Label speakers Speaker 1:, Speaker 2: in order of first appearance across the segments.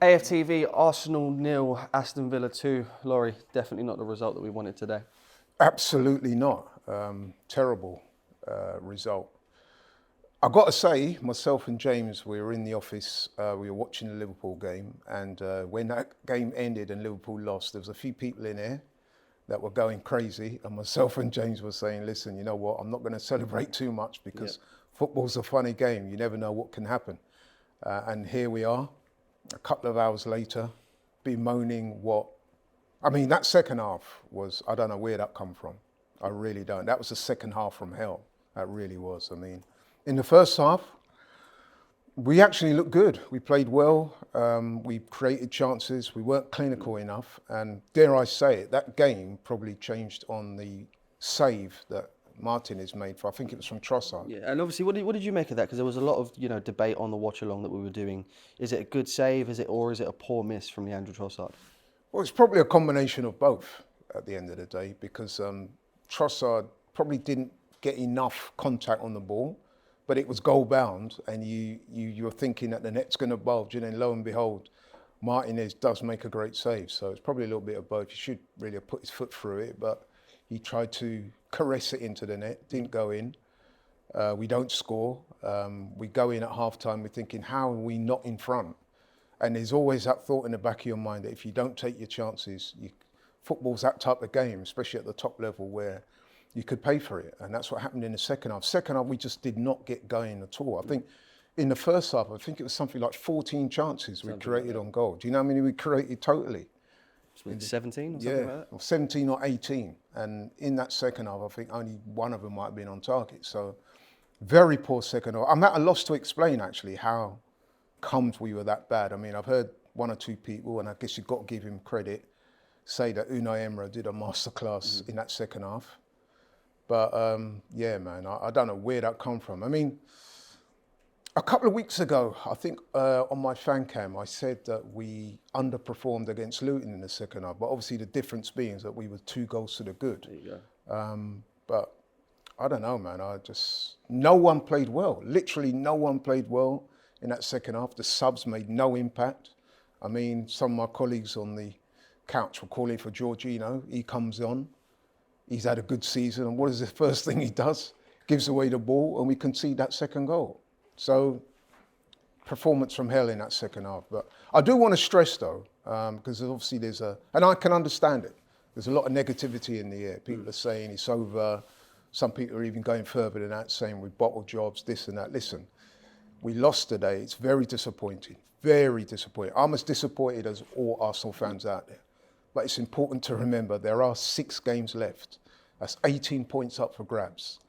Speaker 1: AFTV, Arsenal 0, Aston Villa 2. Laurie, definitely not the result that we wanted today.
Speaker 2: Absolutely not. Terrible result. I've got to say, myself and James, we were in the office, we were watching the Liverpool game, and when that game ended and Liverpool lost, there was a few people in there that were going crazy, and myself and James were saying, listen, you know what, I'm not going to celebrate too much because football's a funny game. You never know what can happen. And here we are, a couple of hours later, bemoaning that second half was, I don't know where that come from. I really don't. That was the second half from hell. That really was. I mean, in the first half, we actually looked good. We played well. We created chances. We weren't clinical enough. And dare I say it, that game probably changed on the save that Martinez made for, I think it was from Trossard.
Speaker 1: Yeah, and obviously, what did you make of that? Because there was a lot of debate on the watch along that we were doing. Is it a good save? Is it a poor miss from Leandro Trossard?
Speaker 2: Well, it's probably a combination of both at the end of the day, because Trossard probably didn't get enough contact on the ball, but it was goal bound, and you're thinking that the net's going to bulge, and then lo and behold, Martinez does make a great save. So it's probably a little bit of both. He should really have put his foot through it, but he tried to caress it into the net, didn't go in. We don't score. We go in at half-time, we're thinking, how are we not in front? And there's always that thought in the back of your mind that if you don't take your chances, football's that type of game, especially at the top level, where you could pay for it. And that's what happened in the second half. Second half, we just did not get going at all. I think in the first half, I think it was something like 14 chances we created on goal. Do you know how many we created totally?
Speaker 1: 17 or something like that?
Speaker 2: Or 17 or 18. And in that second half, I think only one of them might have been on target. So very poor second half. I'm at a loss to explain, actually, how comes we were that bad. I mean, I've heard one or two people, and I guess you've got to give him credit, say that Unai Emery did a masterclass in that second half. But yeah, man, I don't know where that come from. I mean, a couple of weeks ago, I think on my fan cam, I said that we underperformed against Luton in the second half. But obviously the difference being is that we were 2 goals to the good.
Speaker 1: There you go.
Speaker 2: But I don't know, man. No one played well. Literally no one played well in that second half. The subs made no impact. I mean, some of my colleagues on the couch were calling for Jorginho. He comes on. He's had a good season. And what is the first thing he does? Gives away the ball, and we concede that second goal. So, performance from hell in that second half. But I do want to stress, though, because obviously and I can understand it. There's a lot of negativity in the air. People are saying it's over. Some people are even going further than that, saying we bottled jobs, this and that. Listen, we lost today. It's very disappointing. Very disappointing. I'm as disappointed as all Arsenal fans out there. But it's important to remember there are 6 games left. That's 18 points up for grabs.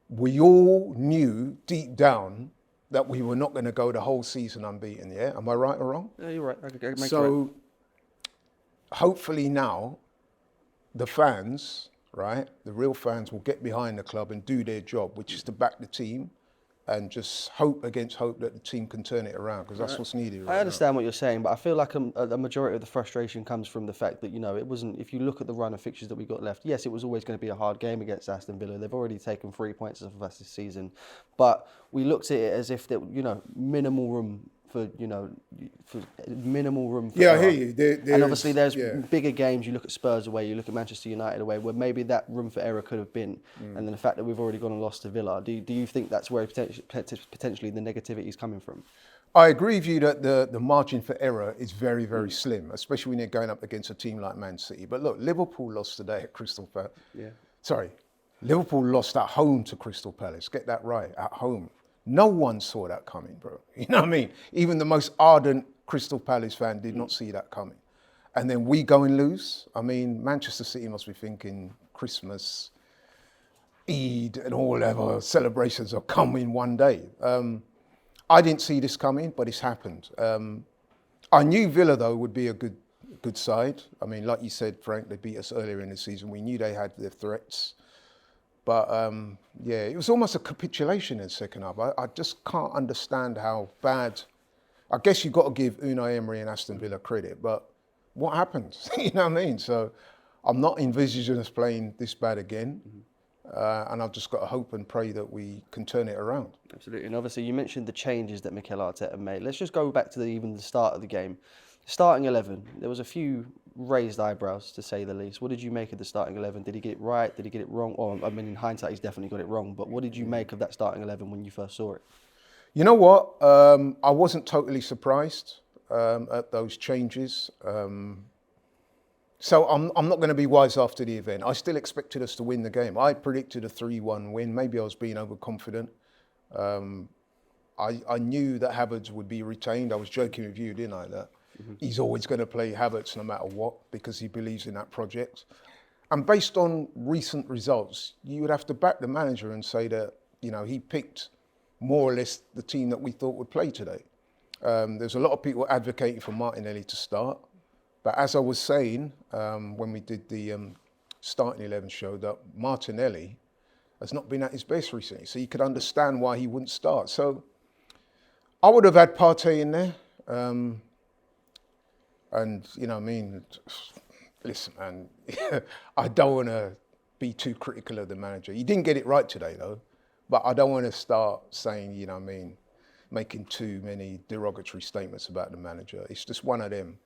Speaker 2: We all knew deep down that we were not going to go the whole season unbeaten, yeah? Am I right or wrong?
Speaker 1: Yeah, you're right.
Speaker 2: So, hopefully now, the fans, right, the real fans will get behind the club and do their job, which is to back the team and just hope against hope that the team can turn it around, because that's what's needed right
Speaker 1: I understand
Speaker 2: now.
Speaker 1: what you're saying, but I feel like a majority of the frustration comes from the fact that, it wasn't, if you look at the run of fixtures that we got left, yes, it was always going to be a hard game against Aston Villa. They've already taken 3 points off of us this season, but we looked at it as if there, minimal room for
Speaker 2: Yeah, I hear you.
Speaker 1: And obviously there's bigger games. You look at Spurs away, you look at Manchester United away, where maybe that room for error could have been. And then the fact that we've already gone and lost to Villa, do you think that's where potentially the negativity is coming from?
Speaker 2: I agree with you that the margin for error is very, very slim, especially when you're going up against a team like Man City. But look, Liverpool lost today at Crystal Palace. Liverpool lost at home to Crystal Palace. Get that right, at home. No one saw that coming, bro. You know what I mean? Even the most ardent Crystal Palace fan did not see that coming. And then we go and lose. I mean, Manchester City must be thinking Christmas, Eid, and all other celebrations are coming one day. I didn't see this coming, but it's happened. I knew Villa, though, would be a good side. I mean, like you said, Frank, they beat us earlier in the season. We knew they had their threats. But it was almost a capitulation in the second half. I just can't understand how bad. I guess you've got to give Unai Emery and Aston Villa credit, but what happened? You know what I mean? So I'm not envisaging us playing this bad again. and I've just got to hope and pray that we can turn it around.
Speaker 1: Absolutely. And obviously you mentioned the changes that Mikel Arteta made. Let's just go back to even the start of the game. Starting 11, there was a few raised eyebrows, to say the least. What did you make of the starting 11? Did he get it right? Did he get it wrong? Or, I mean, in hindsight, he's definitely got it wrong. But what did you make of that starting 11 when you first saw it?
Speaker 2: You know what? I wasn't totally surprised at those changes. So I'm not going to be wise after the event. I still expected us to win the game. I predicted a 3-1 win. Maybe I was being overconfident. I knew that Havertz would be retained. I was joking with you, didn't I? That he's always going to play Havertz no matter what because he believes in that project. And based on recent results, you would have to back the manager and say that, you know, he picked more or less the team that we thought would play today. There's a lot of people advocating for Martinelli to start. But as I was saying, when we did the starting 11 show, that Martinelli has not been at his best recently. So you could understand why he wouldn't start. So I would have had Partey in there. And, you know what I mean? Listen, man, I don't want to be too critical of the manager. He didn't get it right today, though. But I don't want to start saying, you know what I mean, making too many derogatory statements about the manager. It's just one of them.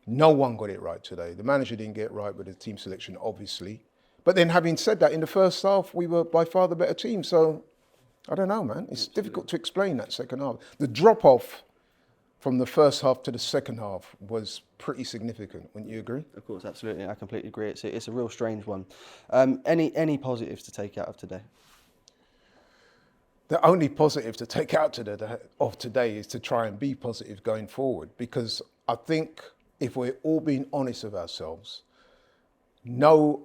Speaker 2: No one got it right today. The manager didn't get it right with the team selection, obviously. But then having said that, in the first half, we were by far the better team. So, I don't know, man. It's difficult to explain that second half. The drop-off from the first half to the second half was pretty significant. Wouldn't you agree?
Speaker 1: Of course, absolutely. I completely agree. It's a real strange one. Any positives to take out of today?
Speaker 2: The only positive to take out of today is to try and be positive going forward. Because I think if we're all being honest with ourselves, anyway,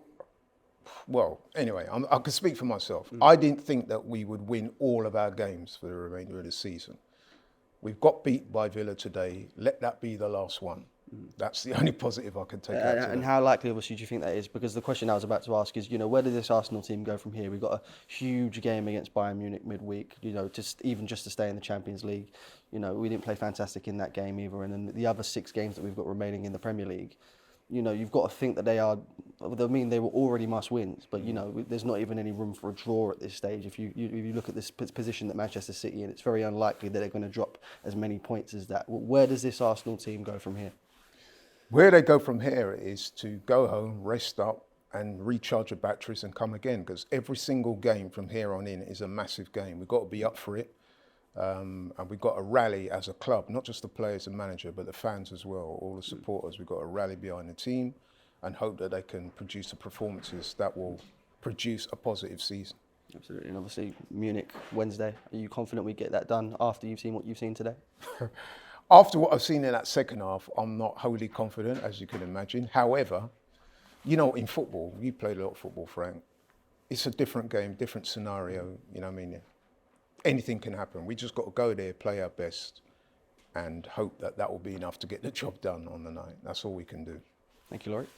Speaker 2: I can speak for myself. I didn't think that we would win all of our games for the remainder of the season. We've got beat by Villa today. Let that be the last one. That's the only positive I can take out today.
Speaker 1: And how likely, obviously, do you think that is? Because the question I was about to ask is, you know, where does this Arsenal team go from here? We've got a huge game against Bayern Munich midweek, you know, just to stay in the Champions League. You know, we didn't play fantastic in that game either. And then the other 6 games that we've got remaining in the Premier League, you know, you've got to think that they were already must-wins, but, you know, there's not even any room for a draw at this stage. If you look at this position that Manchester City in, it's very unlikely that they're going to drop as many points as that. Where does this Arsenal team go from here?
Speaker 2: Where they go from here is to go home, rest up, and recharge the batteries and come again. Because every single game from here on in is a massive game. We've got to be up for it, and we've got to rally as a club, not just the players and manager, but the fans as well, all the supporters. We've got to rally behind the team and hope that they can produce the performances that will produce a positive season.
Speaker 1: Absolutely, and obviously Munich Wednesday. Are you confident we get that done after you've seen what you've seen today?
Speaker 2: After what I've seen in that second half, I'm not wholly confident, as you can imagine. However, you know, in football, you played a lot of football, Frank. It's a different game, different scenario. You know what I mean? Anything can happen. We just got to go there, play our best, and hope that that will be enough to get the job done on the night. That's all we can do.
Speaker 1: Thank you, Laurie.